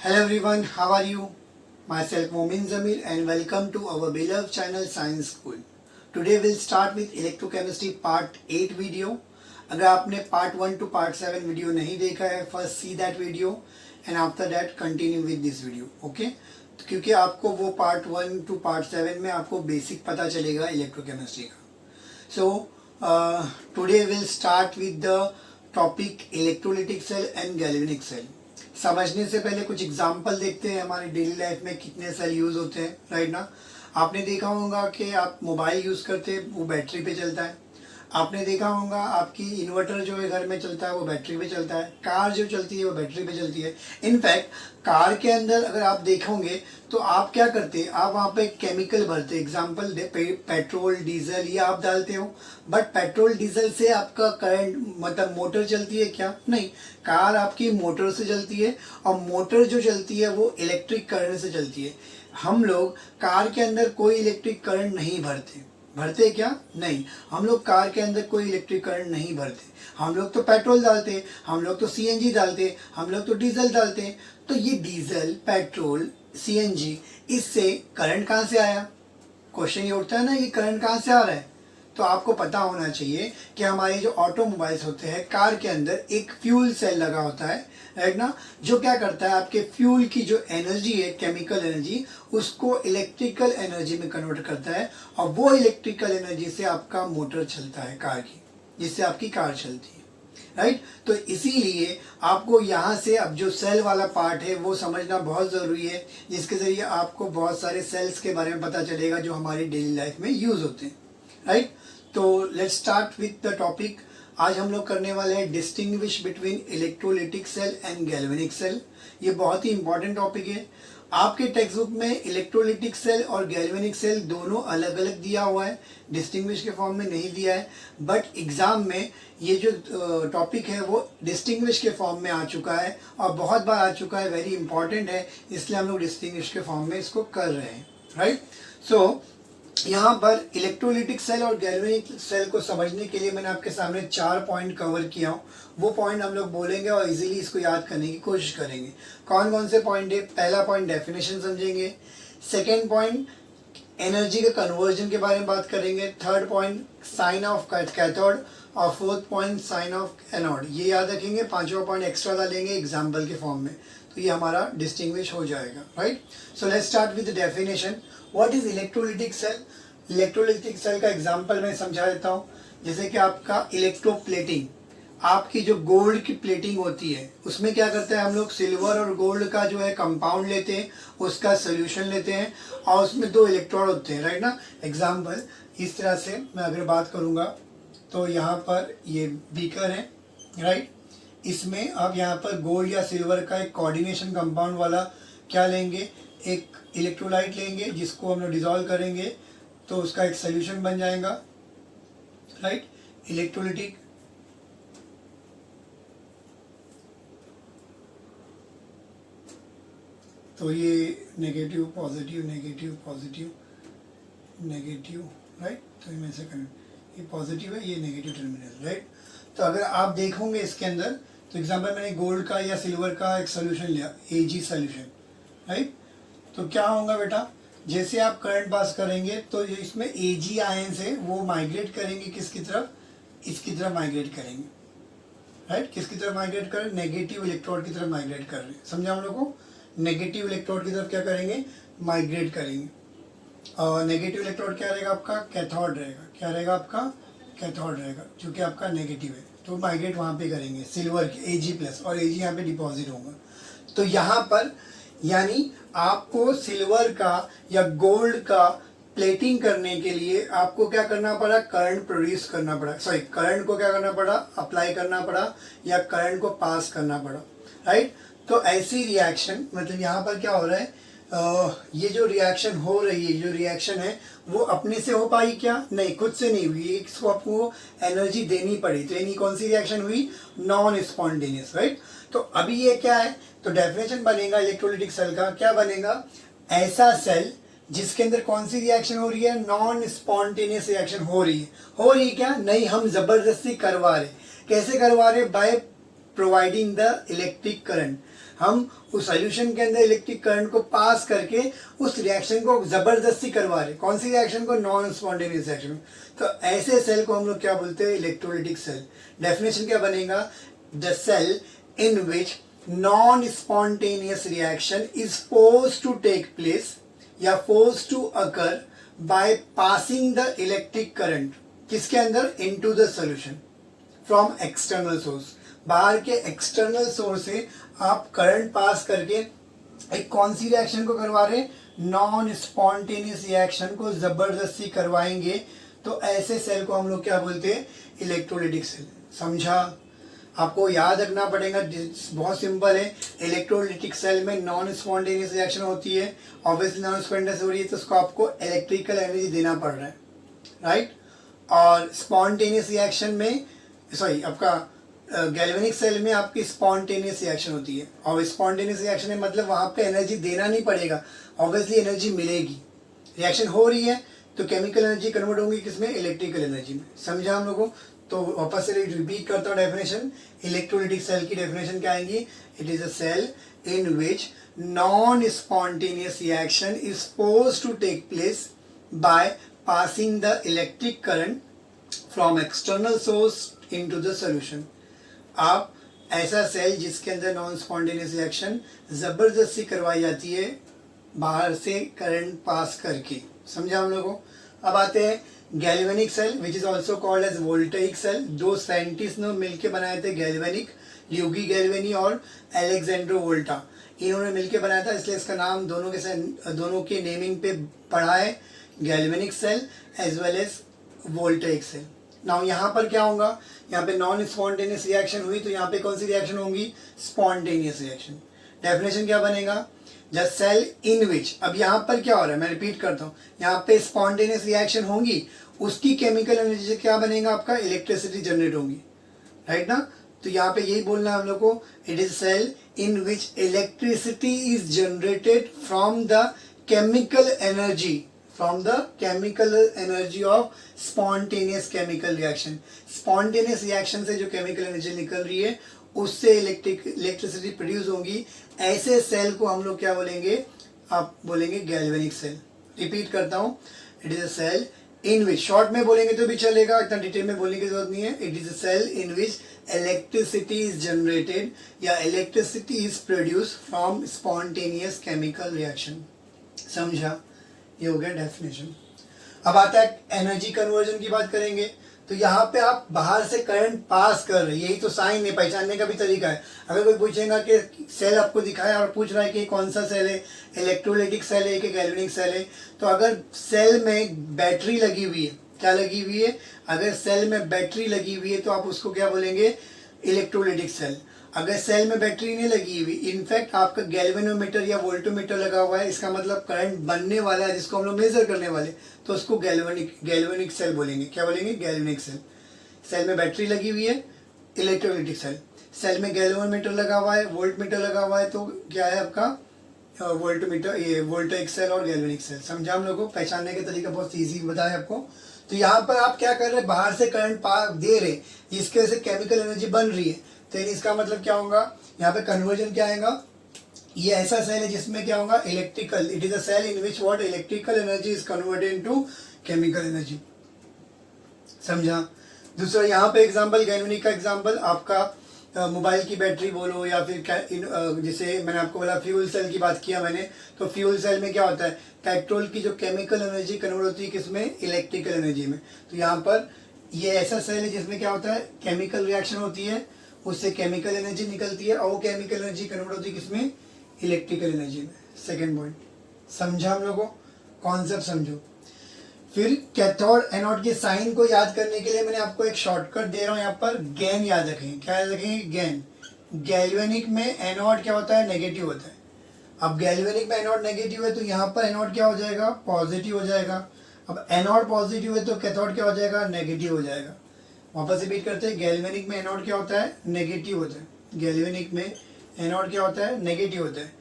Hello everyone, how are you? Myself Momin Zamir and welcome to our beloved channel Science School. Today we'll start with electrochemistry part 8 video. अगर आपने part 1 to part 7 video नहीं देखा है, first see that video and after that continue with this video, okay? क्योंकि आपको वो part 1 to part 7 में आपको बेसिक पता चलेगा इलेक्ट्रोकेमिस्ट्री का. So today we'll start with the topic electrolytic cell and galvanic cell. समझने से पहले कुछ एग्जाम्पल देखते हैं हमारी डेली लाइफ में कितने सेल यूज होते हैं. राइट ना, आपने देखा होगा कि आप मोबाइल यूज करते हैं वो बैटरी पे चलता है. आपने देखा होगा आपकी इन्वर्टर जो है घर में चलता है वो बैटरी पे चलता है. कार जो चलती है वो बैटरी पे चलती है. इनफैक्ट कार के अंदर अगर आप देखोगे तो आप क्या करते हैं, आप वहाँ पे केमिकल भरते हैं. एग्जाम्पल पेट्रोल डीजल ये आप डालते हो, बट पेट्रोल डीजल से आपका करंट मतलब मोटर चलती है क्या? नहीं, कार आपकी मोटर से चलती है और मोटर जो चलती है वो इलेक्ट्रिक करंट से चलती है. हम लोग कार के अंदर कोई इलेक्ट्रिक करंट नहीं भरते क्या? नहीं, हम लोग कार के अंदर कोई इलेक्ट्रिक करंट नहीं भरते. हम लोग तो पेट्रोल डालते, हम लोग तो सीएनजी डालते, हम लोग तो डीजल डालते. तो ये डीजल पेट्रोल सीएनजी इससे करंट कहाँ से आया? क्वेश्चन ये उठता है ना, ये करंट कहाँ से आ रहा है? तो आपको पता होना चाहिए कि हमारे जो ऑटोमोबाइल्स होते हैं कार के अंदर एक फ्यूल सेल लगा होता है. राइट ना, जो क्या करता है आपके फ्यूल की जो एनर्जी है केमिकल एनर्जी उसको इलेक्ट्रिकल एनर्जी में कन्वर्ट करता है और वो इलेक्ट्रिकल एनर्जी से आपका मोटर चलता है कार की, जिससे आपकी कार चलती है. राइट, तो इसीलिए आपको यहाँ से अब जो सेल वाला पार्ट है वो समझना बहुत ज़रूरी है, जिसके ज़रिए आपको बहुत सारे सेल्स के बारे में पता चलेगा जो हमारी डेली लाइफ में यूज़ होते हैं. राइट, तो let's start with the topic. आज हम लोग करने वाले हैं distinguish between electrolytic cell and galvanic cell. ये बहुत ही इंपॉर्टेंट टॉपिक है. आपके टेक्स्ट बुक में इलेक्ट्रोलिटिक सेल और गैल्वेनिक सेल दोनों अलग अलग दिया हुआ है, डिस्टिंग्विश के फॉर्म में नहीं दिया है. बट एग्जाम में ये जो टॉपिक है वो डिस्टिंग्विश के फॉर्म में आ चुका है और बहुत बार आ चुका है. वेरी इंपॉर्टेंट है, इसलिए हम लोग डिस्टिंग्विश के फॉर्म में इसको कर रहे हैं. राइट, सो यहाँ पर इलेक्ट्रोलिटिक सेल और गैल्वेनिक सेल को समझने के लिए मैंने आपके सामने 4 पॉइंट कवर किया हूँ. वो पॉइंट हम लोग बोलेंगे और इजीली इसको याद करने की कोशिश करेंगे. कौन कौन से पॉइंट है? पहला पॉइंट डेफिनेशन समझेंगे. सेकेंड पॉइंट एनर्जी के कन्वर्जन के बारे में बात करेंगे. Third point sign of cathode और fourth point sign of anode. ये याद रखेंगे. पांचवा पॉइंट एक्स्ट्रा डालेंगे एग्जाम्पल के फॉर्म में, तो ये हमारा डिस्टिंग्विश हो जाएगा. Right, so let's start with the definition. What is electrolytic cell? Electrolytic cell का एग्जांपल मैं समझा देता हूँ. जैसे कि आपका इलेक्ट्रोप्लेटिंग, आपकी जो गोल्ड की प्लेटिंग होती है उसमें क्या करते हैं हम लोग, सिल्वर और गोल्ड का जो है कंपाउंड लेते हैं, उसका सोल्यूशन लेते हैं और उसमें 2 इलेक्ट्रोड होते हैं. राइट ना, एग्जाम्पल इस तरह से मैं अगर बात करूँगा तो यहाँ पर ये बीकर है. राइट, इसमें आप यहाँ पर गोल्ड या सिल्वर का एक कोऑर्डिनेशन कंपाउंड वाला क्या लेंगे, एक इलेक्ट्रोलाइट लेंगे जिसको हम लोग डिजोल्व करेंगे तो उसका एक सोल्यूशन बन जाएगा. राइट, इलेक्ट्रोलिटिक तो ये negative positive negative positive negative. Right, तो मैं से करें ये पॉजिटिव है, ये नेगेटिव टर्मिनल. राइट, तो अगर आप देखोगे इसके अंदर तो एग्जाम्पल मैंने गोल्ड का या सिल्वर का एक सोल्यूशन लिया, Ag सोल्यूशन. राइट, तो क्या होगा बेटा, जैसे आप करंट पास करेंगे तो इसमें Ag आयन से वो माइग्रेट करेंगे किसकी तरफ, इसकी तरफ माइग्रेट करेंगे. राइट, किसकी तरफ माइग्रेट करें, नेगेटिव इलेक्ट्रोड की तरफ माइग्रेट कर रहे हैं. समझा हम लोग को, नेगेटिव इलेक्ट्रोड की तरफ क्या करेंगे, माइग्रेट करेंगे. और नेगेटिव इलेक्ट्रोड क्या रहेगा आपका, कैथोड रहेगा. क्या रहेगा आपका, कैथोड रहेगा, जो कि आपका नेगेटिव है. तो माइग्रेट वहाँ पे करेंगे सिल्वर के Ag प्लस और Ag यहाँ पे डिपॉजिट होगा. तो यहाँ पर यानी आपको सिल्वर का या गोल्ड का प्लेटिंग करने के लिए आपको क्या करना पड़ा, करंट प्रोड्यूस करना पड़ा, सॉरी करंट को क्या करना पड़ा, अप्लाई करना पड़ा या करंट को पास करना पड़ा. राइट, तो ऐसी रिएक्शन मतलब यहाँ पर क्या हो रहा है, ये जो रिएक्शन हो रही है, जो रिएक्शन है वो अपने से हो पाई क्या? नहीं, खुद से नहीं हुई. इसको आपको एनर्जी देनी पड़ी. तो यानी कौन सी रिएक्शन हुई, नॉन स्पॉन्टेनियस. राइट, तो अभी ये क्या है, तो डेफिनेशन बनेगा इलेक्ट्रोलिटिक सेल का. क्या बनेगा, ऐसा सेल जिसके अंदर कौन सी रिएक्शन हो रही है, नॉन स्पॉन्टेनियस रिएक्शन हो रही है. हो रही क्या? नहीं, हम जबरदस्ती करवा रहे. कैसे करवा रहे? By providing the electric current. हम उस सॉल्यूशन के अंदर इलेक्ट्रिक करंट को पास करके उस रिएक्शन को जबरदस्ती करवा रहे। कौन सी रिएक्शन को? Non spontaneous reaction. तो ऐसे सेल को हम लोग क्या बोलते हैं? Electrolytic cell. डेफिनेशन क्या बनेगा? The cell in which non spontaneous reaction is forced to take place या forced to occur by passing the electric current किसके अंदर? Into the solution from external source. बाहर के एक्सटर्नल सोर्स से आप current pass करके एक कौन सी रिएक्शन को करवा रहे? नॉन स्पॉन्टेनियस रिएक्शन को जबरदस्ती करवाएंगे। तो ऐसे सेल को हम लोग क्या बोलते हैं? Electrolytic cell. समझा? आपको याद रखना पड़ेगा, बहुत सिंपल है। इलेक्ट्रोलाइटिक सेल में नॉन स्पॉन्टेनियस रिएक्शन होती है, ऑब्वियसली नॉन स्पॉन्टेनियस हो रही है तो उसको आपको इलेक्ट्रिकल एनर्जी देना पड़ रहा है, राइट। और स्पॉन्टेनियस रिएक्शन में आपका गैल्वेनिक सेल में आपकी स्पॉन्टेनियस रिएक्शन होती है। और स्पॉन्टेनियस रिएक्शन है मतलब वहां पे एनर्जी देना नहीं पड़ेगा, ऑब्वियसली एनर्जी मिलेगी। रिएक्शन हो रही है तो केमिकल एनर्जी कन्वर्ट होगी किसमें? इलेक्ट्रिकल एनर्जी में। समझा हम लोगों को? तो वापस से रिपीट करता हूँ डेफिनेशन। इलेक्ट्रोलाइटिक सेल की डेफिनेशन क्या आएंगी? It is a cell in which non spontaneous reaction is forced to take place by passing the electric current from external source into the solution. आप ऐसा सेल जिसके अंदर non spontaneous reaction जबरदस्ती करवाई जाती है बाहर से करंट पास करके। समझा हम लोगों को? अब आते हैं galvanic cell which is also called as voltaic cell. दो साइंटिस्ट ने मिलकर बनाए थे गैल्वेनिक, ल्यूगी गैल्वेनी और एलेक्जेंड्रो वोल्टा। इन्होंने मिलकर बनाया था, इसलिए इसका नाम दोनों के नेमिंग पे पड़ा है, galvanic cell as well as voltaic cell. Now यहाँ पर क्या होगा? यहाँ पे नॉन स्पॉन्टेनियस रिएक्शन हुई तो यहाँ पे कौन सी रिएक्शन होंगी? Spontaneous reaction. डेफिनेशन क्या बनेगा? द सेल इन विच, अब यहाँ पर क्या हो रहा है मैं रिपीट करता हूँ, यहाँ पे स्पॉन्टेनियस रिएक्शन होंगी, उसकी केमिकल एनर्जी से क्या बनेगा? आपका इलेक्ट्रिसिटी जनरेट होगी, राइट ना। तो यहाँ पे यही बोलना है हम लोग को, it is cell in which electricity is generated from the chemical energy of spontaneous chemical reaction. Spontaneous reaction से जो केमिकल एनर्जी निकल रही है उससे इलेक्ट्रिसिटी प्रोड्यूस होगी। ऐसे सेल को हम लोग क्या बोलेंगे? आप बोलेंगे गैल्वेनिक सेल। रिपीट करता हूं, it is a cell in which, short में बोलेंगे तो भी चलेगा, इतना डिटेल में बोलने की जरूरत नहीं है। It is a cell in which electricity is generated या electricity is produce from spontaneous chemical reaction. समझा? ये हो गया डेफिनेशन। अब आता है एनर्जी कन्वर्जन की बात करेंगे। तो यहाँ पे आप बाहर से करंट पास कर रहे हैं, यही तो साइन है, पहचानने का भी तरीका है। अगर कोई पूछेगा कि सेल आपको दिखाया और पूछ रहा है कि कौन सा सेल है, इलेक्ट्रोलाइटिक सेल है कि गैल्वेनिक सेल है, तो अगर सेल में बैटरी लगी हुई है, क्या लगी हुई है? अगर सेल में बैटरी लगी हुई है तो आप उसको क्या बोलेंगे? Electrolytic cell. अगर सेल में बैटरी नहीं लगी हुई, इनफैक्ट आपका गैल्वेनोमीटर या वोल्टोमीटर लगा हुआ है, इसका मतलब करंट बनने वाला है जिसको हम लोग मेजर करने वाले, तो उसको गैल्वेनिक सेल बोलेंगे। क्या बोलेंगे? Galvanic cell. सेल में बैटरी लगी हुई है, इलेक्ट्रोलाइटिक सेल। सेल में गैल्वेनोमीटर लगा हुआ है, वोल्ट मीटर लगा हुआ है, तो क्या है आपका वोल्टमीटर, ये वोल्टेइक सेल और गैल्वेनिक सेल। समझा हम लोग को? पहचानने का तरीका बहुत ईजी बताया आपको। तो यहाँ पर आप क्या कर रहे हैं? बाहर से करंट दे रहे, जिसकी वजह से केमिकल एनर्जी बन रही है। तो इसका मतलब क्या होगा? यहाँ पे कन्वर्जन क्या आएगा? ये ऐसा सेल है जिसमें क्या होगा? Electrical, it is a cell in which what electrical energy is converted into chemical energy. समझा? दूसरा यहाँ पे एग्जांपल, गैल्वेनिक का एग्जांपल आपका मोबाइल की बैटरी बोलो या फिर जैसे मैंने आपको बोला फ्यूल सेल की बात किया मैंने, तो फ्यूल सेल में क्या होता है? पेट्रोल की जो केमिकल एनर्जी कन्वर्ट होती है किसमें? इलेक्ट्रिकल एनर्जी में। तो यहाँ पर ये ऐसा सेल है जिसमें क्या होता है? केमिकल रिएक्शन होती है, उससे केमिकल एनर्जी निकलती है और वो केमिकल एनर्जी कन्वर्ट होती है किसमें? इलेक्ट्रिकल एनर्जी में। सेकेंड पॉइंट समझा हम लोगों को? कॉन्सेप्ट समझो। फिर कैथोड एनोड के साइन को याद करने के लिए मैंने आपको एक शॉर्टकट दे रहा हूँ, यहाँ पर गेन याद रखेंगे। क्या याद रखेंगे? गेन। गैल्वेनिक में एनोड क्या होता है? नेगेटिव होता है। अब गैल्वेनिक में एनोड नेगेटिव है तो यहाँ पर एनोड क्या हो जाएगा? पॉजिटिव हो जाएगा। अब एनोड पॉजिटिव है तो कैथोड क्या हो जाएगा? नेगेटिव हो जाएगा। वापस रिपीट करते हैं, गैल्वेनिक में एनोड क्या होता है? नेगेटिव होता है। गैल्वेनिक में एनोड क्या होता है? नेगेटिव होता है।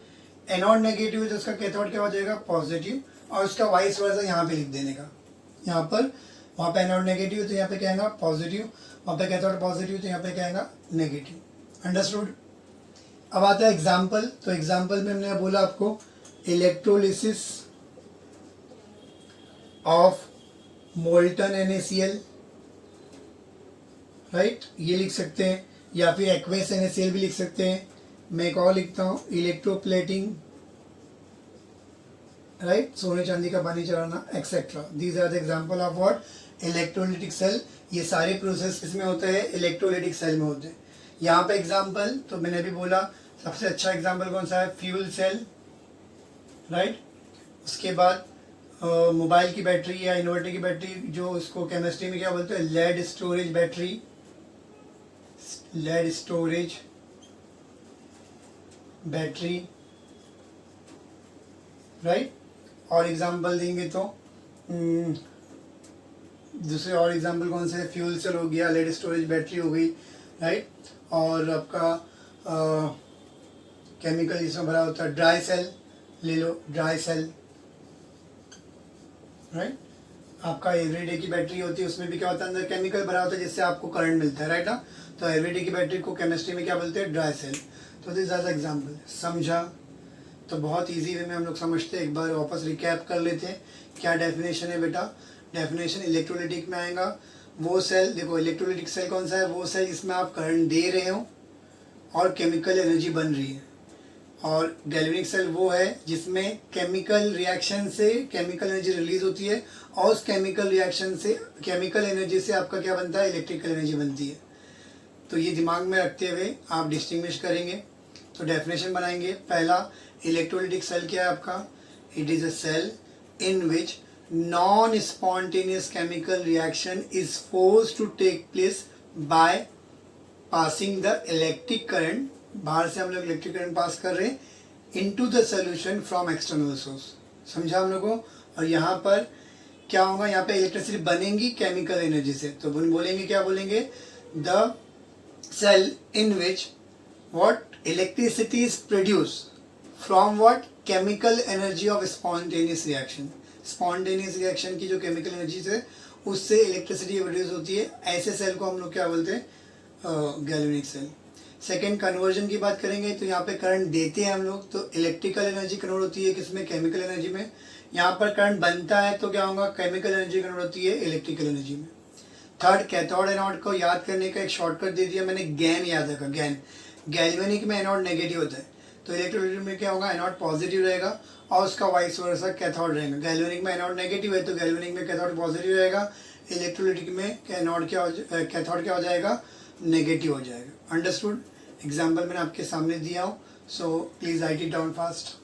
एनोड नेगेटिव है तो उसका कैथोड क्या हो जाएगा? पॉजिटिव। और उसका वाइस वर्सा यहाँ पे लिख देने का। यहाँ पर वहाँ पे एनोड नेगेटिव तो यहाँ पे क्या आएगा? पॉजिटिव। वहाँ पे कैथोड पॉजिटिव तो यहाँ पे क्या आएगा? नेगेटिव। अंडरस्टूड? अब आता है एग्जाम्पल। तो एग्जाम्पल में हमने बोला आपको electrolysis of molten NaCl, right, ये लिख सकते हैं, या फिर एक्वेस NaCl भी लिख सकते हैं। मैं एक और लिखता हूँ इलेक्ट्रोप्लेटिंग, राइट, सोने चांदी का पानी चढ़ाना etcetera. These are the example of what, electrolytic cell. ये सारे प्रोसेस किसमें होते हैं, इलेक्ट्रोलिटिक सेल में होते हैं। यहाँ पे एग्जाम्पल तो मैंने अभी बोला सबसे अच्छा एग्जाम्पल कौन सा है, फ्यूल सेल, राइट। उसके बाद मोबाइल की बैटरी या इन्वर्टर की बैटरी, जो इसको केमिस्ट्री में क्या बोलते हैं, lead storage battery, lead storage battery, right. और एग्जाम्पल देंगे तो दूसरे और एग्जाम्पल कौन से, फ्यूल सेल हो गया, लेड स्टोरेज बैटरी हो गई, राइट। और आपका केमिकल जिसमें भरा होता है, ड्राई सेल ले लो, ड्राई सेल, राइट। आपका एवरीडे की बैटरी होती है, उसमें भी क्या होता है, अंदर केमिकल भरा होता है जिससे आपको करंट मिलता है, राइट ना। तो एवरीडे की बैटरी को केमिस्ट्री में क्या बोलते हैं, ड्राई सेल। तो दिस आर द एग्जाम्पल। समझा? तो बहुत इजी वे में हम लोग समझते हैं। एक बार वापस रिकैप कर लेते हैं, क्या डेफिनेशन है बेटा। डेफिनेशन इलेक्ट्रोलिटिक में आएगा वो सेल, देखो इलेक्ट्रोलिटिक सेल कौन सा है, वो सेल जिसमें आप करंट दे रहे हो और केमिकल एनर्जी बन रही है। और गैल्वेनिक सेल वो है जिसमें केमिकल रिएक्शन से केमिकल एनर्जी रिलीज होती है और उस केमिकल रिएक्शन से, केमिकल एनर्जी से आपका क्या बनता है, इलेक्ट्रिकल एनर्जी बनती है। तो ये दिमाग में रखते हुए आप डिस्टिंग्विश करेंगे। तो डेफिनेशन बनाएंगे। पहला, इलेक्ट्रोलिटिक सेल क्या है आपका, it is a cell in which non spontaneous chemical reaction is forced to take place by passing the electric current, बाहर से हम लोग इलेक्ट्रिक करंट पास कर रहे हैं, into the solution from external source. समझा हम लोगों को। और यहाँ पर क्या होगा, यहाँ पे इलेक्ट्रिसिटी बनेगी केमिकल एनर्जी से। तो बोलेंगे क्या बोलेंगे, the cell in which what electricity is produced from what, chemical energy of spontaneous reaction। spontaneous reaction की जो chemical energy है उससे इलेक्ट्रिसिटी प्रोड्यूस होती है, ऐसे सेल को हम लोग क्या बोलते हैं, गैल्वेनिक सेल। सेकेंड, कन्वर्जन की बात करेंगे तो यहाँ पे करंट देते हैं हम लोग, तो इलेक्ट्रिकल एनर्जी कन्वर्ट होती है किसमें, केमिकल एनर्जी में। यहाँ पर करंट बनता है तो क्या होगा, केमिकल एनर्जी कन्वर्ट होती है इलेक्ट्रिकल एनर्जी में। थर्ड, कैथोड एनोड को याद करने का एक शॉर्टकट दे दिया मैंने, गैन याद रखा, गैन। गैल्वेनिक में एनोड नेगेटिव होता है, तो इलेक्ट्रोलिटिक में क्या होगा, एनोड पॉजिटिव रहेगा और उसका वाइस वर्सा कैथोड रहेगा। गैल्वेनिक में एनोड नेगेटिव है तो गैल्वेनिक में कैथोड पॉजिटिव रहेगा, इलेक्ट्रोलिटिक में एनोड क्या कैथोड क्या हो जाएगा, नेगेटिव हो जाएगा। अंडरस्टूड? एग्जाम्पल मैंने आपके सामने दिया हूँ, so please write it down fast.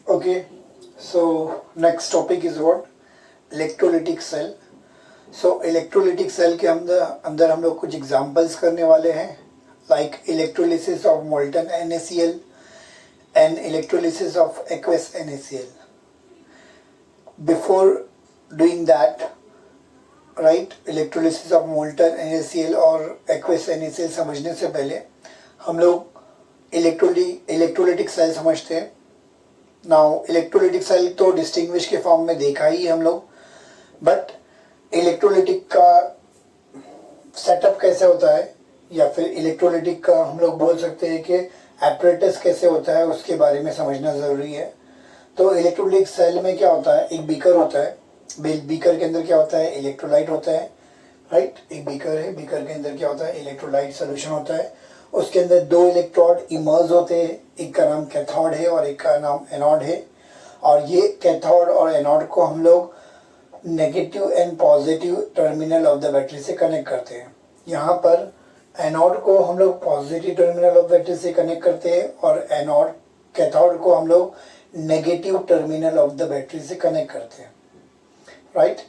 Okay, so next topic is what, electrolytic cell. So electrolytic cell के अंदर हम लोग कुछ एग्जांपल्स करने वाले हैं, like electrolysis of molten NaCl and electrolysis of aqueous NaCl। Before doing that, right, electrolysis of molten NaCl और aqueous NaCl समझने से पहले हम लोग इलेक्ट्रोलिटिक सेल समझते हैं। नाउ इलेक्ट्रोलिटिक सेल तो डिस्टिंग्विश के फॉर्म में देखा ही हम लोग, बट इलेक्ट्रोलिटिक का सेटअप कैसे होता है, या फिर इलेक्ट्रोलिटिक का हम लोग बोल सकते हैं कि एपरेटस कैसे होता है, उसके बारे में समझना ज़रूरी है। तो इलेक्ट्रोलिटिक सेल में क्या होता है, एक बीकर होता है, बीकर के अंदर क्या होता है, इलेक्ट्रोलाइट होता है, राइट। एक बीकर है, बीकर के अंदर क्या होता है, इलेक्ट्रोलाइट सोल्यूशन होता है। उसके अंदर दो इलेक्ट्रोड इमर्ज होते हैं, एक का नाम कैथोड है और एक का नाम एनोड है। और ये कैथोड और एनोड को हम लोग negative and positive terminal of the battery से कनेक्ट करते हैं। यहाँ पर एनोड को हम लोग पॉजिटिव टर्मिनल ऑफ बैटरी से कनेक्ट करते हैं और एनोड कैथोड को हम लोग negative terminal of the battery से कनेक्ट करते हैं, राइट।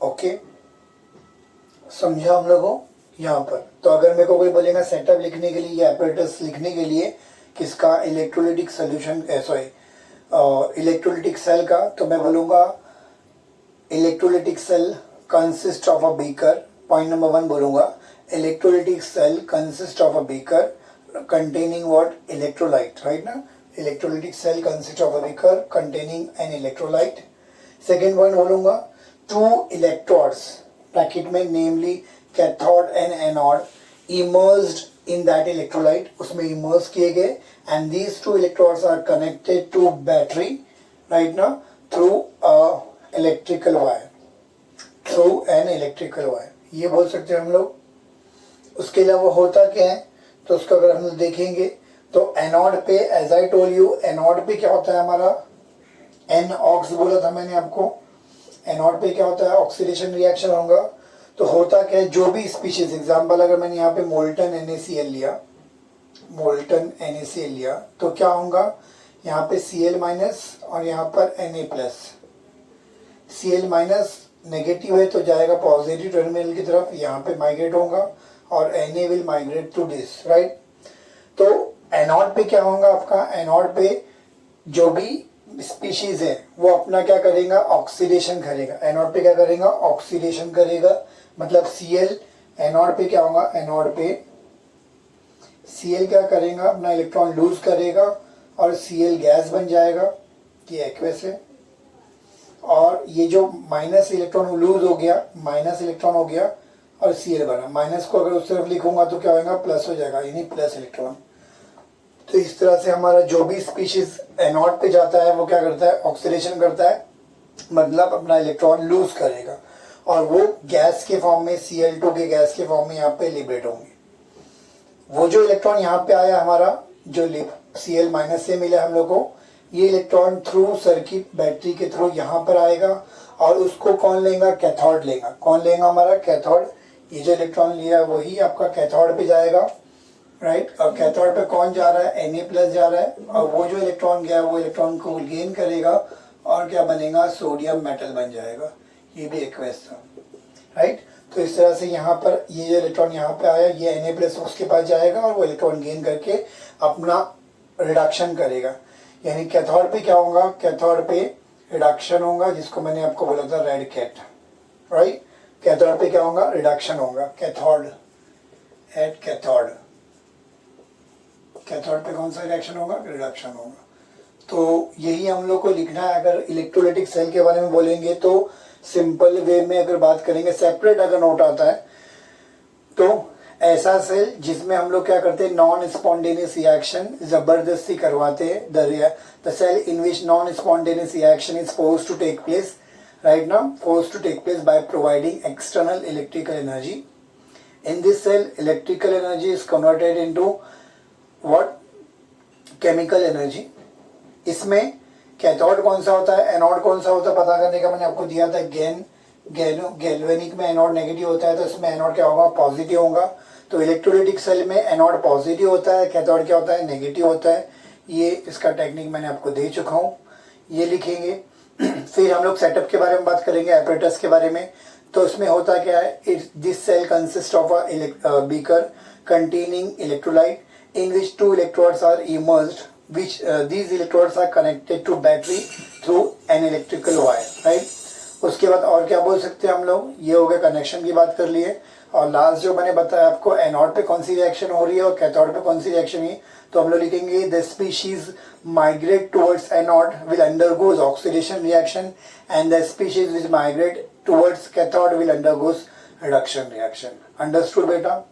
ओके, समझा हम लोगों यहाँ पर। तो अगर मेरे को कोई बोलेगा सेटअप लिखने के लिए या एपरेटस लिखने के लिए किसका, electrolytic solution, sorry electrolytic cell का, तो मैं बोलूँगा electrolytic cell consist of a beaker. Point number 1 बोलूँगा, electrolytic cell consist of a beaker containing what, electrolyte, right ना। Electrolytic cell consist of a beaker containing an electrolyte। Second point बोलूँगा, two electrodes bracket में namely cathode and anode immersed in that electrolyte, उसमें immerse किए गए, and these two electrodes are connected to battery right now through a electrical wire, through an electrical wire, ये बोल सकते हैं हम लोग। उसके अलावा होता क्या है, तो उसको अगर हम लोग देखेंगे तो एनोड पे, as I told you, anode पे क्या होता है हमारा, एन ऑक्स बोला था मैंने आपको, एनोड पे क्या होता है, ऑक्सीडेशन रिएक्शन होगा। तो होता क्या है, जो भी स्पीशीज, एग्जांपल अगर मैंने यहाँ पे मोल्टन NaCl लिया, मोल्टन NaCl लिया, तो क्या होगा, यहाँ पे Cl माइनस और यहाँ पर Na plus. Cl minus negative है तो जाएगा पॉजिटिव टर्मिनल की तरफ, यहाँ पे माइग्रेट होगा, और Na will migrate to this, right. तो एनोड पे क्या होगा आपका, एनोड पे जो भी स्पीशीज है वो अपना क्या करेगा, ऑक्सीडेशन करेगा। एनोड पे क्या करेगा, ऑक्सीडेशन करेगा, मतलब Cl एनोड पे क्या होगा, एनोड पे Cl क्या करेगा, अपना इलेक्ट्रॉन लूज करेगा और Cl गैस बन जाएगा, ये एक्वस है। और ये जो माइनस इलेक्ट्रॉन लूज हो गया, माइनस इलेक्ट्रॉन हो गया और Cl बना, माइनस को अगर उस तरफ लिखूंगा तो क्या होगा, प्लस हो जाएगा, यानी प्लस इलेक्ट्रॉन। तो इस तरह से हमारा जो भी स्पीशीज एनोड पे जाता है वो क्या करता है, ऑक्सीडेशन करता है, मतलब अपना इलेक्ट्रॉन लूज करेगा, और वो गैस के फॉर्म में, Cl2 के गैस के फॉर्म में यहाँ पे लिबरेट होंगे। वो जो इलेक्ट्रॉन यहाँ पे आया हमारा, जो Cl माइनस से मिला हम लोग को, ये इलेक्ट्रॉन थ्रू सर्किट बैटरी के थ्रू यहाँ पर आएगा, और उसको कौन लेगा, कैथोड लेगा। कौन लेगा, हमारा कैथोड। ये जो इलेक्ट्रॉन लिया वही आपका कैथोड पे जाएगा, राइट। और कैथोड पे कौन जा रहा है, Na प्लस जा रहा है, और वो जो इलेक्ट्रॉन गया वो इलेक्ट्रॉन को गेन करेगा और क्या बनेगा, सोडियम मेटल बन जाएगा। ये भी एक्वस था, राइट। तो इस तरह से यहाँ पर ये जो इलेक्ट्रॉन यहाँ पे आया, ये Na प्लस उसके पास जाएगा और वो इलेक्ट्रॉन गेन करके अपना रिडक्शन करेगा। यानी कैथोड पे क्या होगा, कैथोड पे रिडक्शन होगा, जिसको मैंने आपको बोला था रेड कैट, राइट। कैथोड पे क्या होगा, रिडक्शन होगा, कैथोड एट कैथोड, कैथोड पे कौन सा रिएक्शन होगा, रिडक्शन होगा। तो यही हम लोग को लिखना है। अगर इलेक्ट्रोलाइटिक सेल के बारे में बोलेंगे तो सिंपल वे में अगर बात करेंगे, सेपरेट अगर नोट आता है तो ऐसा सेल जिसमें हम लोग क्या करते हैं, नॉन स्पॉन्टेनियस रिएक्शन जबरदस्ती करवाते हैं, the cell in which non spontaneous reaction is forced to take place, right now, forced to take place by providing external electrical energy. In this cell electrical energy is converted into what, chemical energy. इसमें cathode कौन सा होता है, anode कौन सा होता है, पता करने का मैंने आपको दिया था। गैल्वेनिक में एनोड नेगेटिव होता है, तो इसमें एनोड क्या होगा, पॉजिटिव होगा। तो इलेक्ट्रोलाइटिक सेल में एनोड पॉजिटिव होता है, कैथोड क्या होता है, नेगेटिव होता है। ये इसका टेक्निक मैंने आपको दे चुका हूँ, ये लिखेंगे। फिर हम लोग सेटअप के बारे में बात करेंगे, एपरेटस के बारे में। तो इसमें होता क्या है, this cell consist of a beaker containing electrolyte in which two electrodes are immersed, which these electrodes are connected to battery through an electrical wire, right। उसके बाद और क्या बोल सकते हैं हम लोग, ये हो गया कनेक्शन की बात कर लिए। और लास्ट जो मैंने बताया आपको, एनोड पे कौन सी रिएक्शन हो रही है और कैथोड पे कौन सी रिएक्शन हुई, तो हम लोग लिखेंगे the species migrate towards anode will undergoes oxidation reaction, and the species which migrate towards cathode will undergoes reduction reaction. Understood बेटा,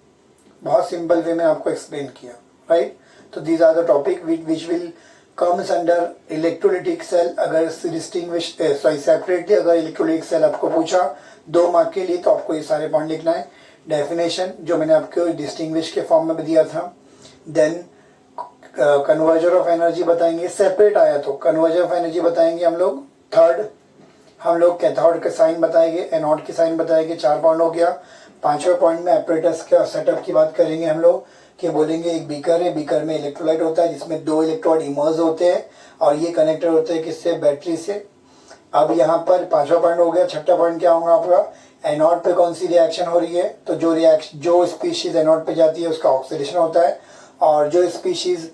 बहुत सिंपल वे में आपको एक्सप्लेन किया, राइट। तो these are the topic which will comes under electrolytic cell. अगर distinguish separately अगर electrolytic cell आपको पूछा 2 मार्क के लिए, तो आपको ये सारे पॉइंट लिखना है। डेफिनेशन जो मैंने आपको डिस्टिंग्विश के फॉर्म में भी दिया था, देन कन्वर्जर ऑफ एनर्जी बताएंगे, सेपरेट आया तो कन्वर्जर ऑफ एनर्जी बताएंगे हम लोग। थर्ड हम लोग कैथोड के साइन बताएंगे, एनोड के साइन बताएंगे, 4 पॉइंट हो गया। 5वें पॉइंट में एपरेटस का सेटअप की बात करेंगे हम लोग, कि बोलेंगे एक बीकर है, बीकर में इलेक्ट्रोलाइट होता है जिसमें 2 इलेक्ट्रोड इमर्ज होते हैं, और ये कनेक्टेड होते हैं किससे, बैटरी से। अब यहाँ पर 5वां पॉइंट हो गया। 6ठा पॉइंट क्या होगा आपका, एनोड पे कौन सी रिएक्शन हो रही है, तो जो स्पीशीज एनोड पे जाती है उसका ऑक्सीडेशन होता है, और जो स्पीशीज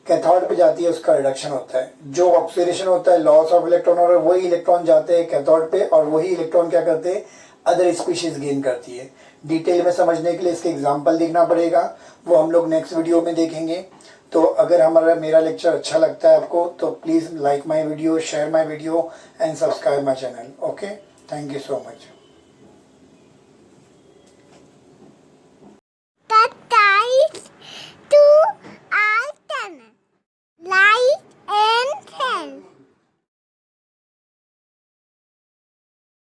कैथोड पे जाती है उसका रिडक्शन होता है। जो ऑक्सीडेशन होता है, लॉस ऑफ इलेक्ट्रॉन, और वही इलेक्ट्रॉन जाते हैं कैथोड पे, और वही इलेक्ट्रॉन क्या करते हैं, अदर स्पीशीज गेन करती है। डिटेल में समझने के लिए इसके एग्जाम्पल देखना पड़ेगा, वो हम लोग नेक्स्ट वीडियो में देखेंगे। तो अगर मेरा लेक्चर अच्छा लगता है आपको, तो please like my video, share my video and subscribe my channel. Okay, thank you so much.